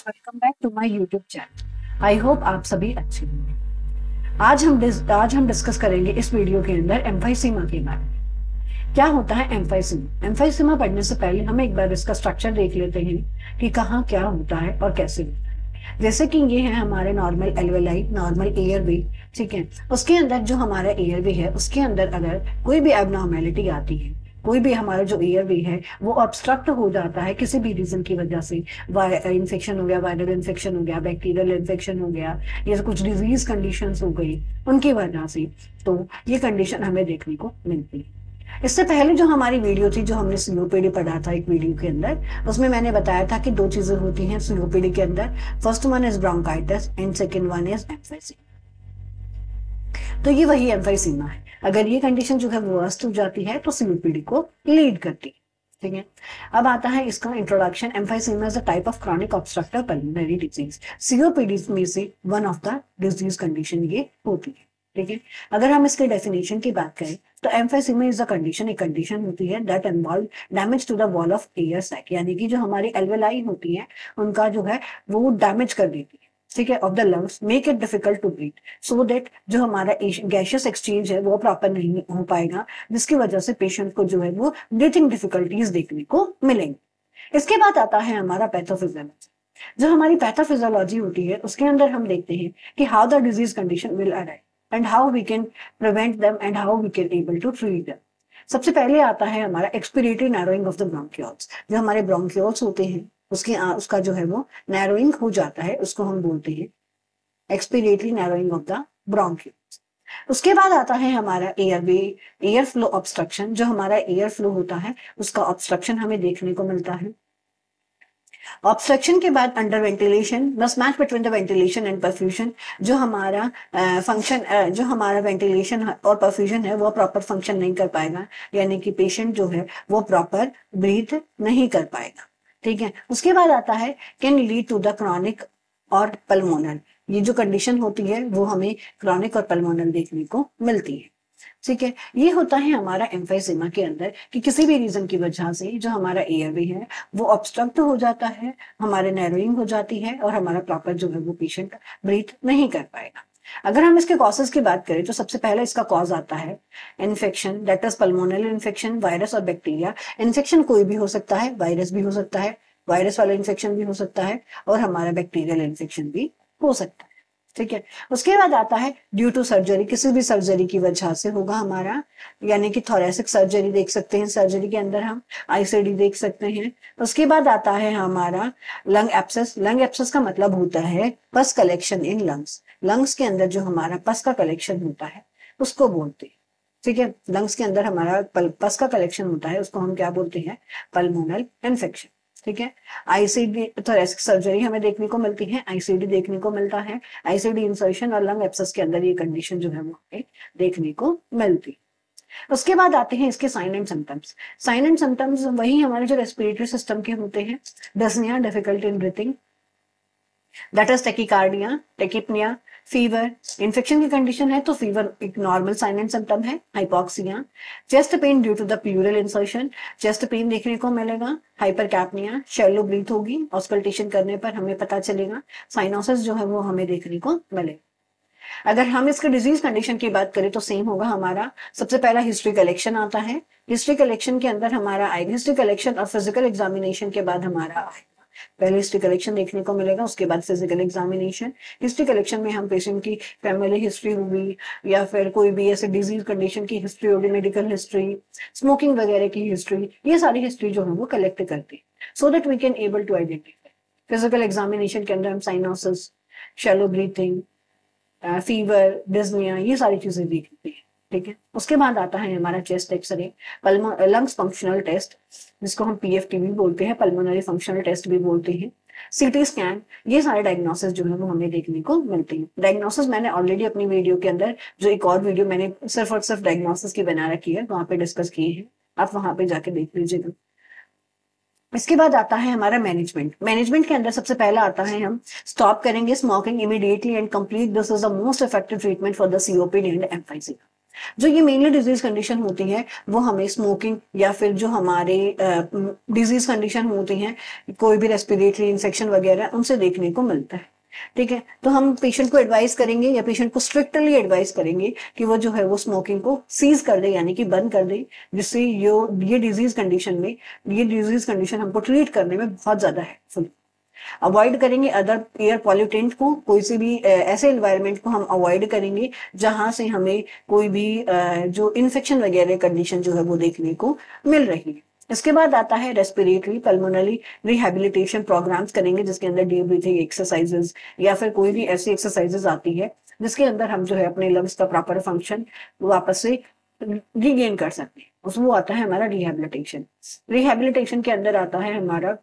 Welcome back to my YouTube channel. I hope आप सभी अच्छे होंगे। आज हम डिस्कस करेंगे इस वीडियो के अंदर एम्फाइसीमा के बारे में। क्या होता है एम्फाइसीमा? एम्फाइसीमा पढ़ने से पहले हम एक बार इसका स्ट्रक्चर देख लेते हैं कि कहाँ क्या होता है और कैसे होता है। जैसे कि ये है हमारे नॉर्मल एल्वेलाई, नॉर्मल एयरवे, ठीक है। उसके अंदर जो हमारा एयरवे है उसके अंदर अगर कोई भी एबनॉर्मेलिटी आती है, कोई भी हमारा जो एयरवे है वो ऑब्स्ट्रक्ट हो जाता है किसी भी रीजन की वजह से, इन्फेक्शन हो गया, वायरल इन्फेक्शन हो गया, बैक्टीरियल इन्फेक्शन हो गया, या कुछ डिजीज कंडीशंस हो गई उनकी वजह से, तो ये कंडीशन हमें देखने को मिलती है। इससे पहले जो हमारी वीडियो थी, जो हमने सीओपीडी पढ़ा था एक वीडियो के अंदर, उसमें मैंने बताया था कि दो चीजें होती हैं सीओपीडी के अंदर। First one is bronchitis and second one is emphysema. तो ये वही एम्फाइसीमा है। अगर ये कंडीशन जो है वो वर्स्ट हो जाती है तो सीओपीडी को लीड करती है, ठीक है। अब आता है इसका introduction. Emphysema is a type of chronic obstructive pulmonary disease. COPD में से one of the disease condition ये होती है, ठीक है। अगर हम इसके डेफिनेशन की बात करें तो एम्फाइसीमा इज अ कंडीशन, एक कंडीशन होती है that involve damage to the wall of air sac, यानी कि जो हमारी एल्वेलाई होती है उनका जो है वो डैमेज कर देती है, ठीक है, of the lungs, make it difficult to breathe, so that जो हमारा गैशियस एक्सचेंज है वो प्रॉपर नहीं हो पाएगा, जिसकी वजह से पेशेंट को जो है वो ब्रीथिंग डिफिकल्टीज देखने को मिलेंगी। इसके बाद आता है हमारा पैथोफिजियोलॉजी। जो हमारी पैथोफिजियोलॉजी होती है उसके अंदर हम देखते हैं कि how the disease condition will arrive and how we can prevent them and how we can able to treat them. सबसे पहले आता है हमारा expiratory narrowing of the bronchioles. जो हमारे ब्रोंकियोल्स होते हैं उसका जो है वो नैरोइंग हो जाता है, उसको हम बोलते हैं expiratory narrowing of the bronchioles. उसके बाद आता है हमारा एयरवे, एयर फ्लो ऑब्स्ट्रक्शन। जो हमारा एयर फ्लो होता है उसका ऑब्स्ट्रक्शन हमें देखने को मिलता है। ऑब्स्ट्रक्शन के बाद under ventilation, mismatch between the ventilation and perfusion. जो हमारा जो हमारा वेंटिलेशन और परफ्यूजन है वो प्रॉपर फंक्शन नहीं कर पाएगा, यानी कि पेशेंट जो है वो प्रॉपर ब्रीथ नहीं कर पाएगा, ठीक है। उसके बाद आता है can lead to the chronic और पल्मोनल। ये जो कंडीशन होती है वो हमें क्रॉनिक और पल्मोनल देखने को मिलती है, ठीक है। ये होता है हमारा एम्फाइसीमा के अंदर कि किसी भी रीजन की वजह से जो हमारा एयरवे है वो ऑब्स्ट्रक्ट हो जाता है, हमारे नैरोइंग हो जाती है और हमारा प्रॉपर जो है वो पेशेंट ब्रीथ नहीं कर पाएगा। अगर हम इसके कॉजेस की बात करें तो सबसे पहले इसका कॉज आता है infection, that is pulmonary infection, virus और बैक्टीरिया। इन्फेक्शन कोई भी हो सकता है, वायरस भी हो सकता है, वायरस वाला इन्फेक्शन भी हो सकता है और हमारा बैक्टीरियल इन्फेक्शन भी हो सकता है, ठीक है। उसके बाद आता है ड्यू टू सर्जरी, किसी भी सर्जरी की वजह से होगा हमारा, यानी कि थोरेसिक सर्जरी देख सकते हैं, सर्जरी के अंदर हम आईसीडी देख सकते हैं। उसके बाद आता है हमारा लंग एब्सेस। लंग एब्सेस का मतलब होता है पस कलेक्शन इन लंग्स। लंग्स के अंदर जो हमारा पस का कलेक्शन होता है उसको बोलते हैं, ठीक है। लंग्स के अंदर हमारा पस का कलेक्शन होता है उसको हम क्या बोलते हैं? पल्मोनल इन्फेक्शन, ठीक है। आईसीडी थोरेसिक सर्जरी हमें देखने को मिलती है, आईसीडी देखने को मिलता है, आईसीडी इंसर्शन और लंग एब्सेस के अंदर ये कंडीशन जो है वो हमें देखने को मिलती है। उसके बाद आते हैं इसके sign and symptoms. Sign and symptoms वही हमारे जो रेस्पिरेटरी सिस्टम के होते हैं, dyspnoea, difficulty in breathing, that is tachycardia, tachypnoea, fever. Infection की कंडीशन है तो फीवर एक नॉर्मल साइन एंड सिम्टम है। Hypoxia, chest pain due to the pleural insertion, chest pain देखने को मिलेगा। हाइपरकैपनिया, शैलो ब्रीथ होगी, ऑस्कल्टेशन करने पर हमें पता चलेगा। साइनोसिस जो है वो हमें देखने को मिलेगा। अगर हम इसके डिजीज कंडीशन की बात करें तो सेम होगा हमारा। सबसे पहला हिस्ट्री कलेक्शन आता है। हिस्ट्री कलेक्शन के अंदर हमारा आएगा, हिस्ट्री कलेक्शन और फिजिकल एग्जामिनेशन के बाद हमारा आएगा, पहले हिस्ट्री कलेक्शन देखने को मिलेगा, उसके बाद फिजिकल एग्जामिनेशन। हिस्ट्री कलेक्शन में हम पेशेंट की फैमिली हिस्ट्री होगी या फिर कोई भी ऐसे डिजीज कंडीशन की हिस्ट्री होगी, मेडिकल हिस्ट्री, स्मोकिंग वगैरह की हिस्ट्री, ये सारी हिस्ट्री जो है वो कलेक्ट करती है so that we can able to identify. Physical examination के अंदर हम cyanosis, shallow breathing, fever, dyspnoea, ये सारी चीजें देखते हैं, ठीक है। उसके बाद आता है हमारा chest x ray, lungs functional test जिसको हम पीएफटी भी बोलते हैं, पल्मोनरी फंक्शनल टेस्ट भी बोलते हैं, सीटी स्कैन। ये सारे डायग्नोसिस जो है वो हमें देखने को मिलते हैं। डायग्नोसिस मैंने ऑलरेडी अपनी वीडियो के अंदर, जो एक और वीडियो मैंने सिर्फ और सिर्फ डायग्नोसिस की बना रखी है, वहां पे डिस्कस किए हैं, आप वहां पे जाके देख लीजिएगा। इसके बाद आता है हमारा मैनेजमेंट। मैनेजमेंट के अंदर सबसे पहला आता है हम स्टॉप करेंगे smoking immediately and complete, this is the most effective treatment for the COPD and emphysema. जो ये मेनली डिजीज कंडीशन होती है वो हमें स्मोकिंग या फिर जो हमारे डिजीज कंडीशन होती हैं, कोई भी रेस्पिरेटरी इन्फेक्शन वगैरह, उनसे देखने को मिलता है। ठीक है, तो हम पेशेंट को एडवाइस करेंगे या पेशेंट को स्ट्रिक्टली एडवाइस करेंगे कि वो जो है वो स्मोकिंग को सीज कर दे, यानी कि बंद कर दे, जिससे ये डिजीज कंडीशन में, ये डिजीज कंडीशन हमको ट्रीट करने में बहुत ज्यादा हेल्पफुल। अवॉइड करेंगे अदर एयर पॉल्यूटेंट को, कोई से भी ऐसे एनवायरनमेंट को हम अवॉइड करेंगे जहां से हमें कोई भी जो इन्फेक्शन वगैरह कंडीशन जो है वो देखने को मिल रही है। इसके बाद आता है रेस्पिरेटरी पल्मोनरी रिहैबिलिटेशन प्रोग्राम्स करेंगे, जिसके अंदर डीप ब्रीथिंग एक्सरसाइजेस या फिर कोई भी ऐसी एक्सरसाइजेस आती है जिसके अंदर हम जो है अपने लंग्स का प्रॉपर फंक्शन वापस से रीगेन कर सकते हैं, वो आता है हमारा रिहैबिलिटेशन। रिहैबिलिटेशन के अंदर आता है हमारा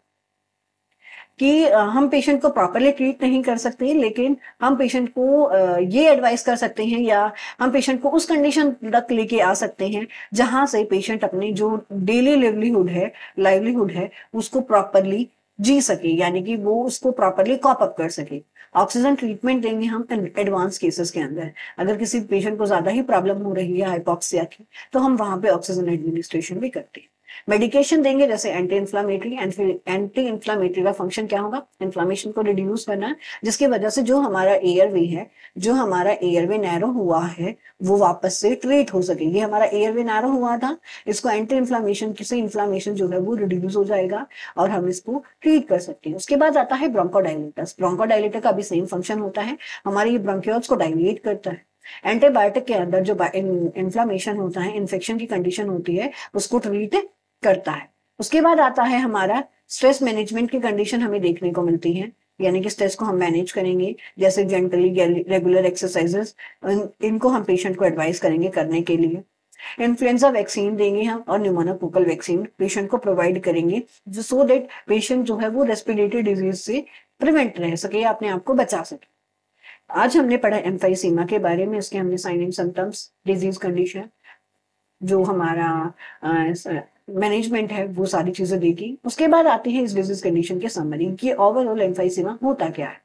कि हम पेशेंट को प्रॉपरली ट्रीट नहीं कर सकते, लेकिन हम पेशेंट को ये एडवाइस कर सकते हैं या हम पेशेंट को उस कंडीशन तक लेके आ सकते हैं जहां से पेशेंट अपनी जो डेली लाइवलीहुड है उसको प्रॉपरली जी सके, यानी कि वो उसको प्रॉपरली कॉप अप कर सके। ऑक्सीजन ट्रीटमेंट देंगे हम एडवांस केसेस के अंदर। अगर किसी पेशेंट को ज्यादा ही प्रॉब्लम हो रही है हाइपोक्सिया की, तो हम वहां पे ऑक्सीजन एडमिनिस्ट्रेशन भी करते हैं। मेडिकेशन देंगे जैसे एंटी इन्फ्लामेटरी का फंक्शन क्या होगा, इन्फ्लामेशन को रिड्यूस करना, जिसकी वजह से जो हमारा एयरवे है, जो हमारा एयरवे नैरो हुआ है, वो वापस से ट्रीट हो सके। ये हमारा एयरवे नैरो हुआ था, इसको एंटी इन्फ्लामेशन से इन्फ्लामेशन जो है वो रिड्यूस हो जाएगा और हम इसको ट्रीट कर सकते हैं। उसके बाद आता है ब्रोंकोडायलेटर्स। ब्रोंकोडायलेटर का भी सेम फंक्शन होता है, हमारे ये ब्रोंकियोल्स को डायलेट करता है। एंटीबायोटिक के अंदर जो इन्फ्लामेशन होता है, इन्फेक्शन की कंडीशन होती है, उसको ट्रीट करता है। उसके बाद आता है हमारा स्ट्रेस मैनेजमेंट की कंडीशन हमें देखने को मिलती है, यानी कि स्ट्रेस को हम मैनेज करेंगे, जैसे जेंटली रेगुलर एक्सरसाइजेस, इनको हम पेशेंट को एडवाइस करेंगे करने के लिए। इन्फ्लुएंजा वैक्सीन देंगे हम और न्यूमोनोकोकल वैक्सीन पेशेंट को प्रोवाइड करेंगे, जो सो दैट पेशेंट जो है वो रेस्पिरेटरी डिजीज से प्रिवेंट रह सके या अपने आप को बचा सके। आज हमने पढ़ा एम्फाइसीमा के बारे में, इसके हमने sign and symptoms, disease condition, जो हमारा मैनेजमेंट है, वो सारी चीजें देखी। उसके बाद आती है इस डिजीज कंडीशन के समरी कि ओवरऑल एम्फाइसीमा होता क्या है।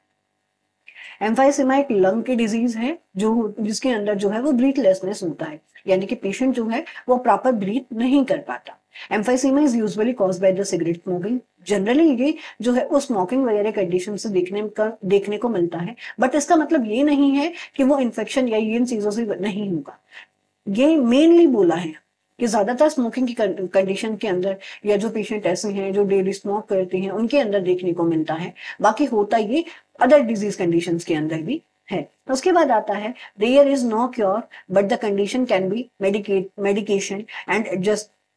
एम्फाइसीमा एक लंग की डिजीज है जो जिसके अंदर जो है वो ब्रीथलेसनेस होता है, यानी कि पेशेंट जो है वो प्रॉपर ब्रीथ नहीं कर पाता। Emphysema is usually caused by the cigarette smoking. Generally ये जो है वो स्मोकिंग वगैरह कंडीशन से देखने को मिलता है, बट इसका मतलब ये नहीं है कि वो इन्फेक्शन या इन चीजों से नहीं होगा। ये मेनली बोला है कि ज्यादातर स्मोकिंग की कंडीशन के अंदर या जो पेशेंट ऐसे हैं जो डेली स्मोक करते हैं उनके अंदर देखने को मिलता है, बाकी होता ये अदर डिजीज कंडीशंस के अंदर भी है। उसके बाद आता है there is no cure but the condition can be medication and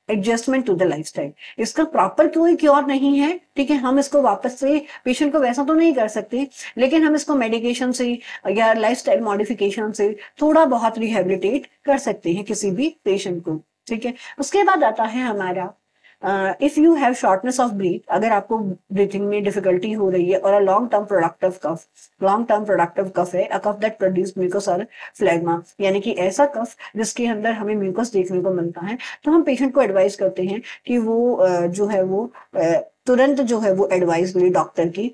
adjustment to the lifestyle. इसका प्रॉपर कोई क्योर नहीं है, ठीक है, हम इसको वापस से पेशेंट को वैसा तो नहीं कर सकते, लेकिन हम इसको मेडिकेशन से या लाइफस्टाइल मॉडिफिकेशन से थोड़ा बहुत रिहेबिलिटेट कर सकते हैं किसी भी पेशेंट को। ठीक है, उसके बाद आता है हमारा if you have shortness of breath, अगर आपको ब्रीथिंग में डिफिकल्टी हो रही है, और a long term productive cough है, a cough that produce mucus और फ्लेग्मा, यानी कि ऐसा कफ जिसके अंदर हमें म्यूकस देखने को मिलता है, तो हम पेशेंट को एडवाइस करते हैं कि वो जो है वो तुरंत जो है वो एडवाइस ले डॉक्टर की।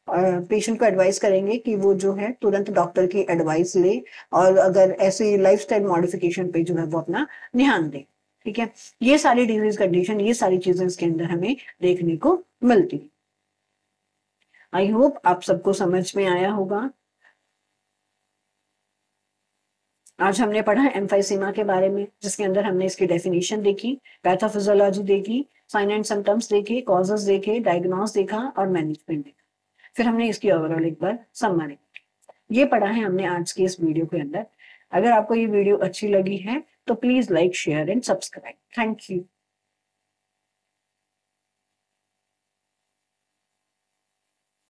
पेशेंट को एडवाइस करेंगे कि वो जो है तुरंत डॉक्टर की एडवाइस ले और अगर ऐसे लाइफस्टाइल मॉडिफिकेशन पे जो है वो अपना ध्यान दे। ठीक है, ये सारी डिजीज कंडीशन, ये सारी चीजें इसके अंदर हमें देखने को मिलती है। आई होप आप सबको समझ में आया होगा। आज हमने पढ़ा एम्फाइसीमा के बारे में, जिसके अंदर हमने इसकी डेफिनेशन देखी, पैथोफिजियोलॉजी देखी, साइन एंड सिम्टम्स देखे, कॉजेस देखे, डायग्नोस देखा और मैनेजमेंट देखा। फिर हमने इसकी ओवरऑल एक बार समरी, ये पढ़ा है हमने आज के इस वीडियो के अंदर। अगर आपको ये वीडियो अच्छी लगी है तो please like, share and subscribe. Thank you.